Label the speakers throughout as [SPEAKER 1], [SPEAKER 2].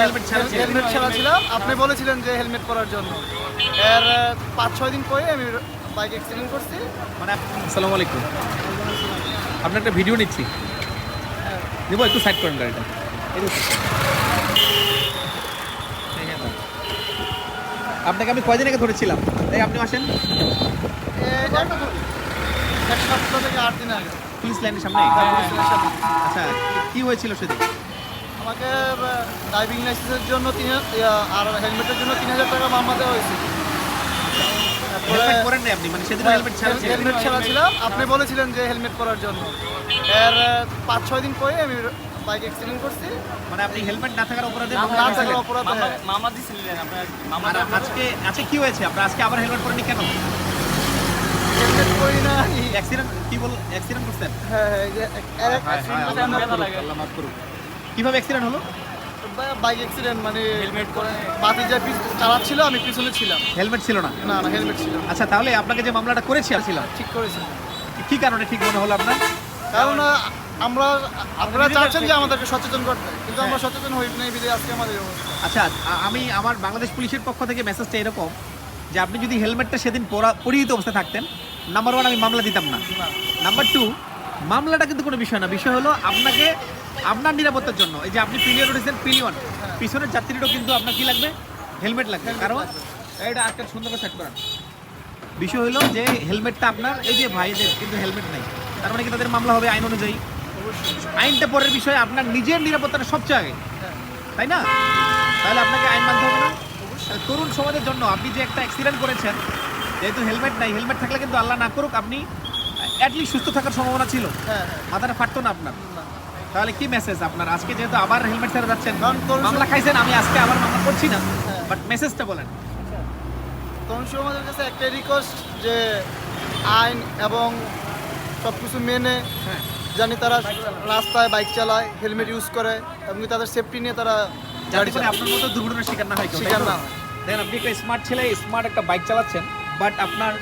[SPEAKER 1] Helmet ছাড়া ছিলাম। আপনি বলেছিলেন যে হেলমেট পরার জন্য। এর 5-6 দিন পরে আমি বাইক অ্যাক্সিডেন্ট করছি।
[SPEAKER 2] আসসালামু আলাইকুম। আপনার একটা ভিডিও নিচ্ছি, নিব, একটু সাইড করেন গাড়িটা। আপনাকে আমি কয়দিন আগে ধরেছিলাম, তাই আপনি আসেন
[SPEAKER 1] এক সপ্তাহ থেকে 8 দিন আগে
[SPEAKER 2] পুলিশ লাইনের সামনে। আচ্ছা, কি হয়েছিল সেদিন?
[SPEAKER 1] আমাকে ড্রাইভিং লাইসেন্সের জন্য আর হেলমেটের জন্য 3000 টাকা মামলা দেওয়া হয়েছে।
[SPEAKER 2] হেলমেট পরেন নাই আপনি, মানে সেদিন হেলমেট ছাড়া ছিলেন?
[SPEAKER 1] হেলমেট ছাড়া ছিলাম। আপনি বলেছিলেন যে হেলমেট পরার জন্য। এর 5-6 দিন পরে আমি বাইক অ্যাক্সিডেন্ট করছি।
[SPEAKER 2] মানে আপনি হেলমেট না থাকার অপরাধে
[SPEAKER 1] না থাকার অপরাধে
[SPEAKER 3] মামলা দিছিলেন আপনার
[SPEAKER 2] আর আজকে কি হয়েছে? আপনার আজকে আবার হেলমেট পরেননি কেন?
[SPEAKER 1] হেলমেট পরি না।
[SPEAKER 2] অ্যাক্সিডেন্ট অ্যাক্সিডেন্ট করছেন?
[SPEAKER 3] আল্লাহ মাফ করুক।
[SPEAKER 2] কিভাবে অ্যাক্সিডেন্ট হলো?
[SPEAKER 1] বাইক অ্যাক্সিডেন্ট মানে
[SPEAKER 3] হেলমেট করে
[SPEAKER 1] বাতি যা চালাচ্ছিল, আমি পিছনে ছিলাম।
[SPEAKER 2] হেলমেট ছিল না?
[SPEAKER 1] না হেলমেট ছিল না।
[SPEAKER 2] আচ্ছা, তাহলে আপনাকে যে মামলাটা করেছি ছিলাম,
[SPEAKER 1] ঠিক করেছে।
[SPEAKER 2] কি কারণে ঠিক মনে হলো আপনার?
[SPEAKER 1] কারণ আপনারা চাচ্ছেন যে আমাদেরকে সচেতন করতে, কিন্তু আমরা সচেতন হই নাই বিধায় আজকে আমাদের এই অবস্থা।
[SPEAKER 2] আচ্ছা, আমি আমার বাংলাদেশ পুলিশের পক্ষ থেকে মেসেজটা এরকম যে আপনি যদি হেলমেটটা সেদিন পরিহিত অবস্থায় থাকতেন, নাম্বার 1 আমি মামলা দিতাম না। নাম্বার 2, মামলাটা কিন্তু কোনো বিষয় না, বিষয় হলো আপনাকে আপনার নিরাপত্তার জন্য, এই যে আপনি পিলিয়ন উঠেছেন, পিলিয়ন পিছনের যাত্রীরও কিন্তু আপনার কি লাগবে? হেলমেট লাগবে। কারণ এটা আজকাল সুন্দর করে সেট করান। বিষয় হলো যে হেলমেটটা আপনার, এই যে ভাইদের কিন্তু হেলমেট নাই, তার মানে কি তাদের মামলা হবে আইন অনুযায়ী? আইনটা পরের বিষয়, আপনার নিজের নিরাপত্তাটা সবচেয়ে আগে, তাই না? তাহলে আপনাকে আইন মানতে হবে না? তরুণ সমাজের জন্য আপনি যে একটা অ্যাক্সিডেন্ট করেছেন, যেহেতু হেলমেট নাই, হেলমেট থাকলে কিন্তু আল্লাহ না করুক আপনি অ্যাটলিস্ট সুস্থ থাকার সম্ভাবনা ছিল, মাথাটা ফাটতো না আপনার। তাহলে কি মেসেজ আপনার? আজকে যেহেতু আবার হেলমেট ছাড়া যাচ্ছেন, মামলা খাইছেন, আমি আজকে আবার মামলা করছি না, বাট মেসেজটা বলেন।
[SPEAKER 1] তরুণ সমাজের কাছে একটা রিকোয়েস্ট যে আইন এবং সব কিছু মেনে জানি তারা রাস্তায় বাইক চালায়, হেলমেট ইউজ করে এবং তাদের সেফটি নিয়ে তারা
[SPEAKER 2] যাতে করে আপনার মতো দুর্ঘটনার শিকার না হয় কেউ,
[SPEAKER 1] শিকার না হয়।
[SPEAKER 2] দেখেন আপনি একটা স্মার্ট ছেলে, স্মার্ট একটা বাইক চালাচ্ছেন, বাট আপনার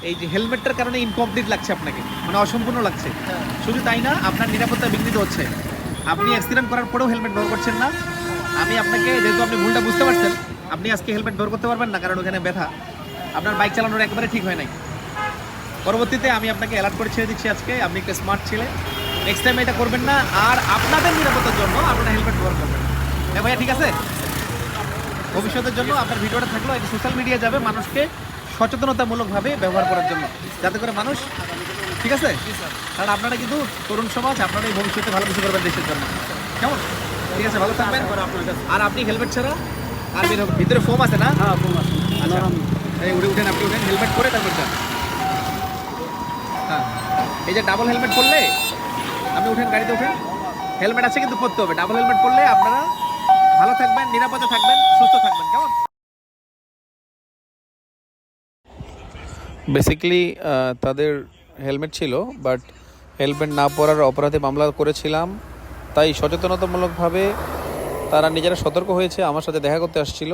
[SPEAKER 2] এই যে হেলমেটটার কারণে ইনকমপ্লিট লাগছে আপনাকে, মানে অসম্পূর্ণ লাগছে। শুধু তাই না, আপনার নিরাপত্তা বিঘ্নিত হচ্ছে। আপনি অ্যাক্সিডেন্ট করার পরেও হেলমেট ব্যবহার করছেন না। আমি আপনাকে, যেহেতু আপনি ভুলটা বুঝতে পারছেন, আপনি আজকে হেলমেট ব্যবহার করতে পারবেন না, কারণ ওখানে ব্যথা, আপনার বাইক চালানোর একেবারে ঠিক হয় নাই। পরবর্তীতে আমি আপনাকে অ্যালার্ট করে ছেড়ে দিচ্ছি আজকে, আপনি একটা স্মার্ট ছেলে, নেক্সট টাইম এটা করবেন না। আর আপনাদের নিরাপত্তার জন্য আপনারা হেলমেট ব্যবহার করবেন। হ্যাঁ ভাইয়া, ঠিক আছে? ভবিষ্যতের জন্য আপনার ভিডিওটা থাকলো, এটা সোশ্যাল মিডিয়া যাবে মানুষকে সচেতনতামূলকভাবে ব্যবহার করার জন্য, যাতে করে মানুষ, ঠিক আছে? কারণ আপনারা কিন্তু তরুণ সমাজ, আপনারা এই ভবিষ্যতে ভালো কিছু করবেন দেশের জন্য, কেমন? ঠিক আছে, ভালো থাকবেন। আর আপনি হেলমেট ছাড়া, আর ভিতরে ফোম আছে না? আচ্ছা, এই উঠেন, আপনি উঠেন, হেলমেট পরে তারপর যান। হ্যাঁ, এই যে ডাবল হেলমেট পরলে আপনি উঠেন, গাড়িতে উঠেন, হেলমেট আছে কিন্তু পরতে হবে। ডাবল হেলমেট পরলে আপনারা ভালো থাকবেন, নিরাপদে থাকবেন, সুস্থ থাকবেন, কেমন? বেসিক্যালি তাদের হেলমেট ছিল, বাট হেলমেট না পরার অপরাধে মামলা করেছিলাম, তাই সচেতনতামূলকভাবে তারা নিজেরা সতর্ক হয়েছে, আমার সাথে দেখা করতে আসছিল।